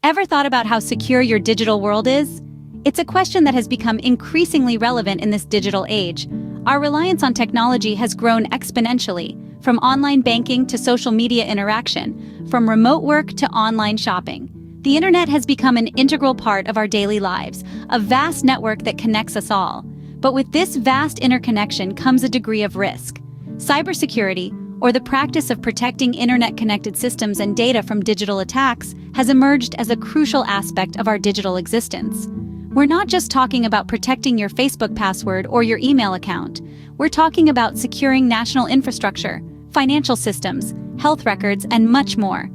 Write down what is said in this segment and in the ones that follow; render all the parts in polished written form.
Ever thought about how secure your digital world is? It's a question that has become increasingly relevant in this digital age. Our reliance on technology has grown exponentially, from online banking to social media interaction, from remote work to online shopping. The internet has become an integral part of our daily lives, a vast network that connects us all. But with this vast interconnection comes a degree of risk. Cybersecurity, or the practice of protecting internet-connected systems and data from digital attacks, has emerged as a crucial aspect of our digital existence. We're not just talking about protecting your Facebook password or your email account. We're talking about securing national infrastructure, financial systems, health records, and much more.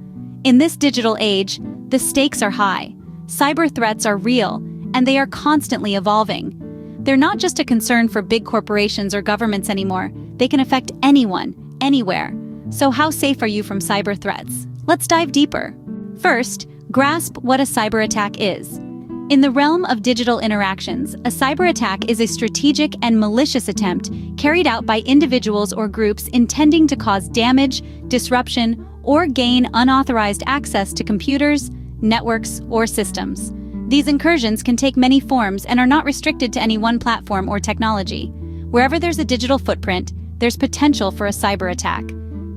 In this digital age, the stakes are high. Cyber threats are real, and they are constantly evolving. They're not just a concern for big corporations or governments anymore. They can affect anyone, anywhere. So how safe are you from cyber threats? Let's dive deeper. First, grasp what a cyber attack is. In the realm of digital interactions, a cyber attack is a strategic and malicious attempt carried out by individuals or groups intending to cause damage, disruption, or gain unauthorized access to computers, networks, or systems. These incursions can take many forms and are not restricted to any one platform or technology. Wherever there's a digital footprint, there's potential for a cyber attack.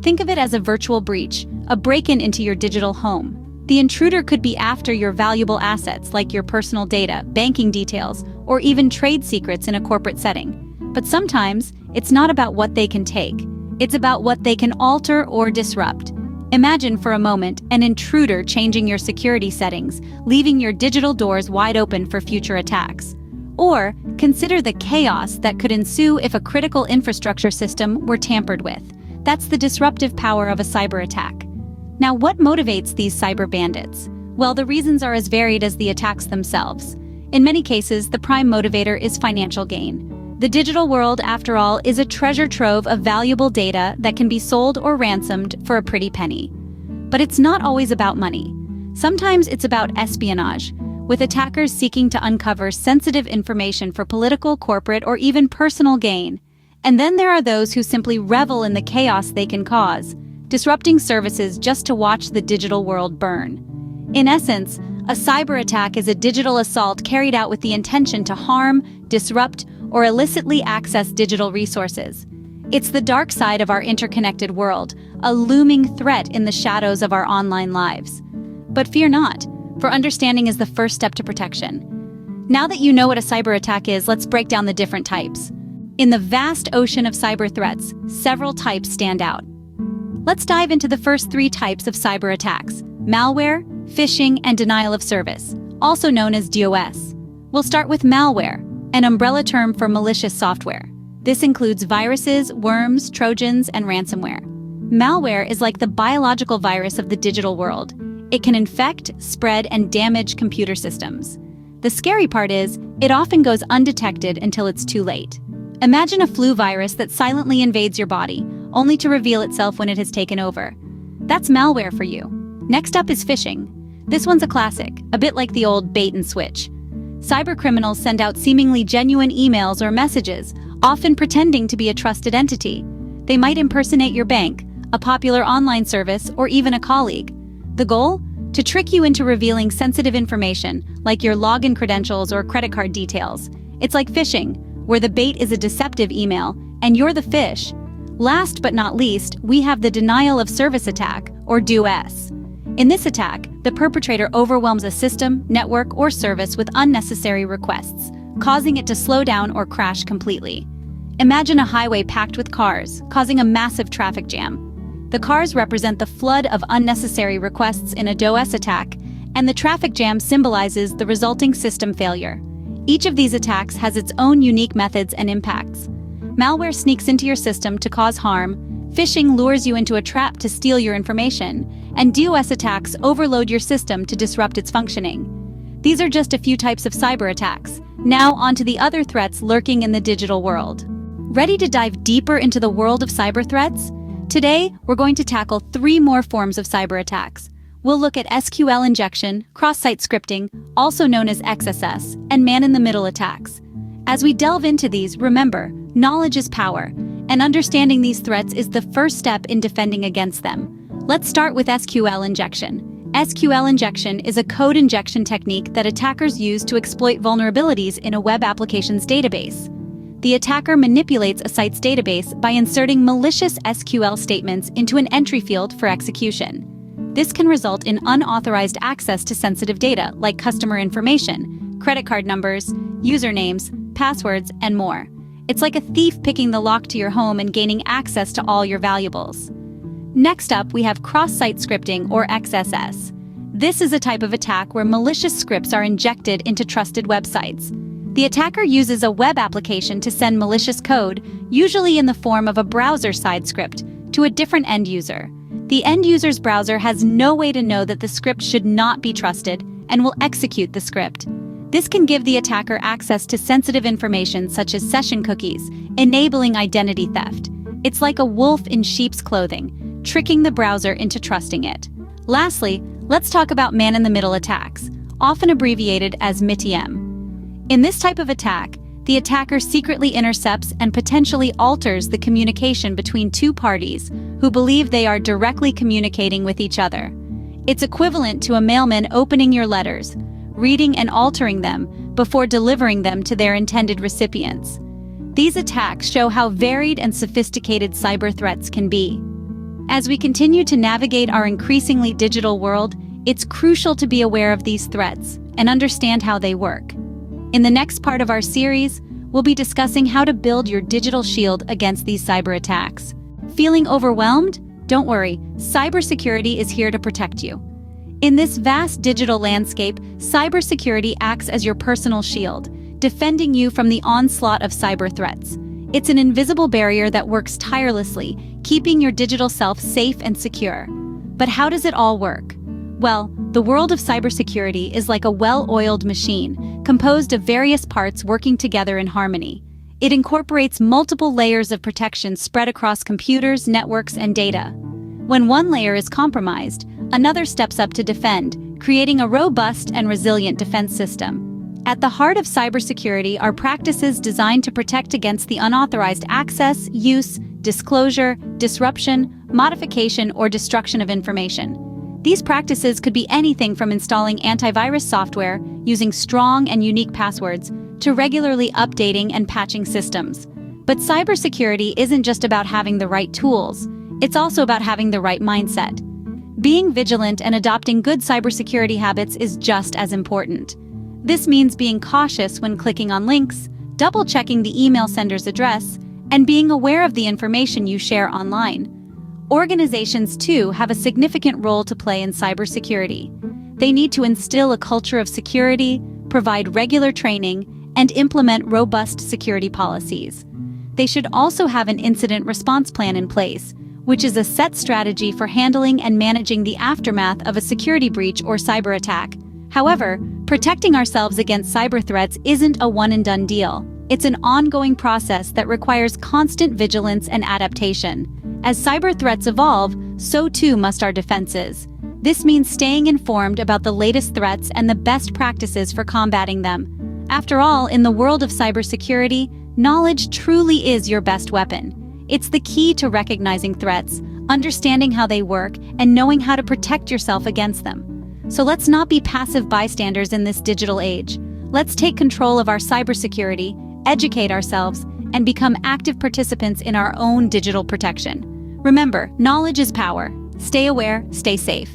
Think of it as a virtual breach, a break-in into your digital home. The intruder could be after your valuable assets like your personal data, banking details, or even trade secrets in a corporate setting. But sometimes, it's not about what they can take. It's about what they can alter or disrupt. Imagine for a moment an intruder changing your security settings, leaving your digital doors wide open for future attacks. Or consider the chaos that could ensue if a critical infrastructure system were tampered with. That's the disruptive power of a cyber attack. Now, what motivates these cyber bandits? Well, the reasons are as varied as the attacks themselves. In many cases, the prime motivator is financial gain. The digital world, after all, is a treasure trove of valuable data that can be sold or ransomed for a pretty penny. But it's not always about money. Sometimes it's about espionage, with attackers seeking to uncover sensitive information for political, corporate, or even personal gain. And then there are those who simply revel in the chaos they can cause, disrupting services just to watch the digital world burn. In essence, a cyber attack is a digital assault carried out with the intention to harm, disrupt, or illicitly access digital resources. It's the dark side of our interconnected world, a looming threat in the shadows of our online lives. But fear not, for understanding is the first step to protection. Now that you know what a cyber attack is, let's break down the different types. In the vast ocean of cyber threats, several types stand out. Let's dive into the first three types of cyber attacks: malware, phishing, and denial of service, also known as DOS. We'll start with malware, an umbrella term for malicious software. This includes viruses, worms, trojans, and ransomware. Malware is like the biological virus of the digital world. It can infect, spread, and damage computer systems. The scary part is, it often goes undetected until it's too late. Imagine a flu virus that silently invades your body, only to reveal itself when it has taken over. That's malware for you. Next up is phishing. This one's a classic, a bit like the old bait and switch. Cybercriminals send out seemingly genuine emails or messages, often pretending to be a trusted entity. They might impersonate your bank, a popular online service, or even a colleague. The goal? To trick you into revealing sensitive information, like your login credentials or credit card details. It's like phishing, where the bait is a deceptive email, and you're the fish. Last but not least, we have the denial of service attack, or DOS. In this attack, the perpetrator overwhelms a system, network, or service with unnecessary requests, causing it to slow down or crash completely. Imagine a highway packed with cars, causing a massive traffic jam. The cars represent the flood of unnecessary requests in a DOS attack, and the traffic jam symbolizes the resulting system failure. Each of these attacks has its own unique methods and impacts. Malware sneaks into your system to cause harm, phishing lures you into a trap to steal your information, and DOS attacks overload your system to disrupt its functioning. These are just a few types of cyber attacks. Now onto the other threats lurking in the digital world. Ready to dive deeper into the world of cyber threats? Today, we're going to tackle 3 more forms of cyber attacks. We'll look at SQL injection, cross-site scripting, also known as XSS, and man-in-the-middle attacks. As we delve into these, remember, knowledge is power, and understanding these threats is the first step in defending against them. Let's start with SQL injection. SQL injection is a code injection technique that attackers use to exploit vulnerabilities in a web application's database. The attacker manipulates a site's database by inserting malicious SQL statements into an entry field for execution. This can result in unauthorized access to sensitive data like customer information, credit card numbers, usernames, passwords, and more. It's like a thief picking the lock to your home and gaining access to all your valuables. Next up, we have cross-site scripting, or XSS. This is a type of attack where malicious scripts are injected into trusted websites. The attacker uses a web application to send malicious code, usually in the form of a browser-side script, to a different end user. The end user's browser has no way to know that the script should not be trusted and will execute the script. This can give the attacker access to sensitive information such as session cookies, enabling identity theft. It's like a wolf in sheep's clothing, tricking the browser into trusting it. Lastly, let's talk about man-in-the-middle attacks, often abbreviated as MITM. In this type of attack, the attacker secretly intercepts and potentially alters the communication between two parties who believe they are directly communicating with each other. It's equivalent to a mailman opening your letters, reading and altering them before delivering them to their intended recipients. These attacks show how varied and sophisticated cyber threats can be. As we continue to navigate our increasingly digital world, it's crucial to be aware of these threats and understand how they work. In the next part of our series, we'll be discussing how to build your digital shield against these cyber attacks. Feeling overwhelmed? Don't worry, cybersecurity is here to protect you. In this vast digital landscape, cybersecurity acts as your personal shield, defending you from the onslaught of cyber threats. It's an invisible barrier that works tirelessly, keeping your digital self safe and secure. But how does it all work? Well, the world of cybersecurity is like a well-oiled machine, composed of various parts working together in harmony. It incorporates multiple layers of protection spread across computers, networks, and data. When one layer is compromised, another steps up to defend, creating a robust and resilient defense system. At the heart of cybersecurity are practices designed to protect against the unauthorized access, use, disclosure, disruption, modification, or destruction of information. These practices could be anything from installing antivirus software, using strong and unique passwords, to regularly updating and patching systems. But cybersecurity isn't just about having the right tools, it's also about having the right mindset. Being vigilant and adopting good cybersecurity habits is just as important. This means being cautious when clicking on links, double-checking the email sender's address, and being aware of the information you share online. Organizations, too, have a significant role to play in cybersecurity. They need to instill a culture of security, provide regular training, and implement robust security policies. They should also have an incident response plan in place, which is a set strategy for handling and managing the aftermath of a security breach or cyber attack. However, protecting ourselves against cyber threats isn't a one-and-done deal. It's an ongoing process that requires constant vigilance and adaptation. As cyber threats evolve, so too must our defenses. This means staying informed about the latest threats and the best practices for combating them. After all, in the world of cybersecurity, knowledge truly is your best weapon. It's the key to recognizing threats, understanding how they work, and knowing how to protect yourself against them. So let's not be passive bystanders in this digital age. Let's take control of our cybersecurity, educate ourselves, and become active participants in our own digital protection. Remember, knowledge is power. Stay aware, stay safe.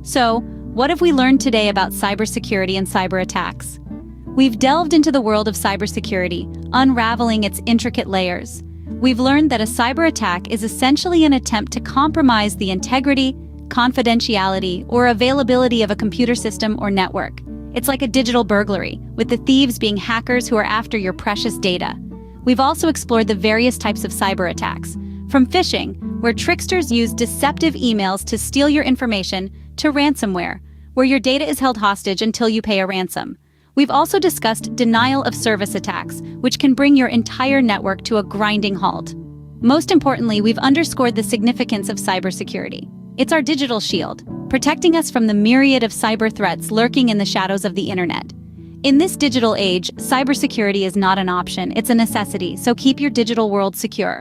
So, what have we learned today about cybersecurity and cyber attacks? We've delved into the world of cybersecurity, unraveling its intricate layers. We've learned that a cyber attack is essentially an attempt to compromise the integrity, confidentiality, or availability of a computer system or network. It's like a digital burglary, with the thieves being hackers who are after your precious data. We've also explored the various types of cyber attacks, from phishing, where tricksters use deceptive emails to steal your information, to ransomware, where your data is held hostage until you pay a ransom. We've also discussed denial of service attacks, which can bring your entire network to a grinding halt. Most importantly, we've underscored the significance of cybersecurity. It's our digital shield, protecting us from the myriad of cyber threats lurking in the shadows of the internet. In this digital age, cybersecurity is not an option, it's a necessity, so keep your digital world secure.